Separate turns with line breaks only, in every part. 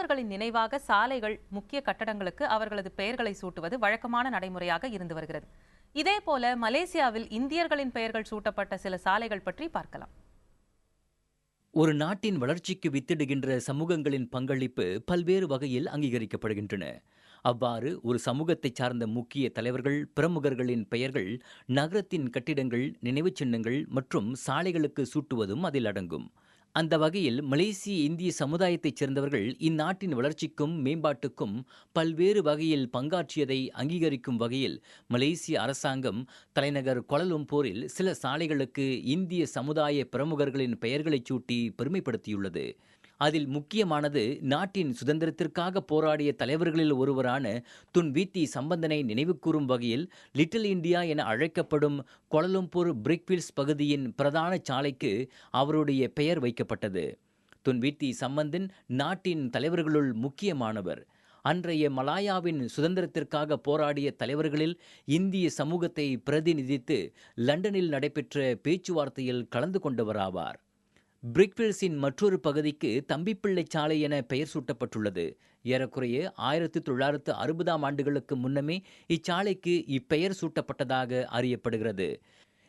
தலைவர்களின் நினைவாக சாலைகள், முக்கிய கட்டடங்களுக்கு அவர்களது பெயர்களை சூட்டுவது வழக்கமான நடைமுறையாக இருந்து வருகிறது. இதேபோல மலேசியாவில் இந்தியர்களின் பெயர்கள் சூட்டப்பட்ட சில சாலைகள் பற்றி பார்க்கலாம்.
ஒரு நாட்டின் வளர்ச்சிக்கு வித்திடுகின்ற சமூகங்களின் பங்களிப்பு பல்வேறு வகையில் அங்கீகரிக்கப்படுகின்றன. அவ்வாறு ஒரு சமூகத்தைச் சார்ந்த முக்கிய தலைவர்கள், பிரமுகர்களின் பெயர்கள் நகரத்தின் கட்டிடங்கள், நினைவுச் சின்னங்கள் மற்றும் சாலைகளுக்கு சூட்டுவதும் அதில் அடங்கும். அந்த வகையில் மலேசிய இந்திய சமுதாயத்தைச் சேர்ந்தவர்கள் இந்நாட்டின் வளர்ச்சிக்கும் மேம்பாட்டுக்கும் பல்வேறு வகையில் பங்காற்றியதை அங்கீகரிக்கும் வகையில் மலேசிய அரசாங்கம் தலைநகர் கோலாலம்பூரில் சில சாலைகளுக்கு இந்திய சமுதாய பிரமுகர்களின் பெயர்களைச் சூட்டி பெருமைப்படுத்தியுள்ளது. அதில் முக்கியமானது நாட்டின் சுதந்திரத்திற்காக போராடிய தலைவர்களில் ஒருவரான துன் வீத்தி சம்பந்தனை நினைவுகூரும் வகையில் லிட்டில் இந்தியா என அழைக்கப்படும் கோலாலம்பூர் பிரிக்வில்ஸ் பகுதியின் பிரதான சாலைக்கு அவருடைய பெயர் வைக்கப்பட்டது. துன் வீத்தி சம்பந்தன் நாட்டின் தலைவர்களுள் முக்கியமானவர். அன்றைய மலாயாவின் சுதந்திரத்திற்காக போராடிய தலைவர்களில் இந்திய சமூகத்தை பிரதிநிதித்து லண்டனில் நடைபெற்ற பேச்சுவார்த்தையில் கலந்து கொண்டவராவார். பிரிக்வில்ஸின் மற்றொரு பகுதிக்கு தம்பிப்பிள்ளை சாலை என பெயர் சூட்டப்பட்டுள்ளது. ஏறக்குறைய 1960ஆம் ஆண்டுகளுக்கு முன்னமே இச்சாலைக்கு இப்பெயர் சூட்டப்பட்டதாக அறியப்படுகிறது.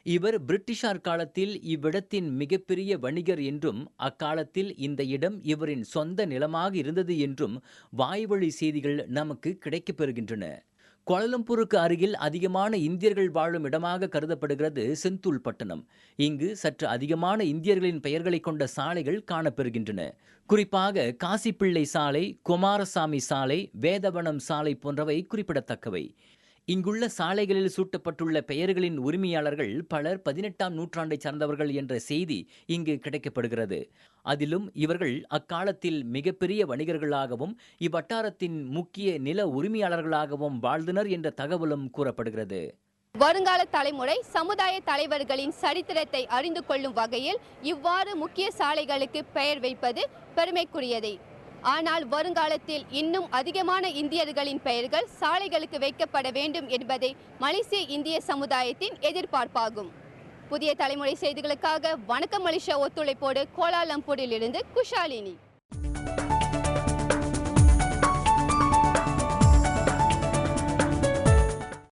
இவர் பிரிட்டிஷார் காலத்தில் இவ்விடத்தின் மிகப்பெரிய வணிகர் என்றும் அக்காலத்தில் இந்த இடம் இவரின் சொந்த நிலமாக இருந்தது என்றும் வாய்வழி செய்திகள் நமக்கு கிடைக்கப்பெறுகின்றன. கோலாலம்பூருக்கு அருகில் அதிகமான இந்தியர்கள் வாழும் இடமாக கருதப்படுகிறது செந்தூல் பட்டணம். இங்கு சற்று அதிகமான இந்தியர்களின் பெயர்களை கொண்ட சாலைகள் காணப்பெறுகின்றன. குறிப்பாக காசிப்பிள்ளை சாலை, குமாரசாமி சாலை, வேதவனம் சாலை போன்றவை குறிப்பிடத்தக்கவை. இங்குள்ள சாலைகளில் சூட்டப்பட்டுள்ள பெயர்களின் உரிமையாளர்கள் பலர் 18ஆம் நூற்றாண்டை சார்ந்தவர்கள் என்ற செய்தி இங்கு கிடைக்கப்படுகிறது. அதிலும் இவர்கள் அக்காலத்தில் மிகப்பெரிய வணிகர்களாகவும் இவ்வட்டாரத்தின் முக்கிய நில உரிமையாளர்களாகவும் வாழ்ந்தனர் என்ற தகவலும் கூறப்படுகிறது.
வருங்கால தலைமுறை சமுதாய தலைவர்களின் சரித்திரத்தை அறிந்து கொள்ளும் வகையில் இவ்வாறு முக்கிய சாலைகளுக்கு பெயர் வைப்பது பெருமைக்குரியதே. ஆனால் வருங்காலத்தில் இன்னும் அதிகமான இந்தியர்களின் பெயர்கள் சாலைகளுக்கு வைக்கப்பட வேண்டும் என்பதை மலேசிய இந்திய சமுதாயத்தின் எதிர்பார்ப்பாகும். புதிய தலைமுறை செய்திகளுக்காக வணக்கம் மலேசியா ஒத்துழைப்போடு கோலாலம்பூரில் இருந்து குஷாலினி.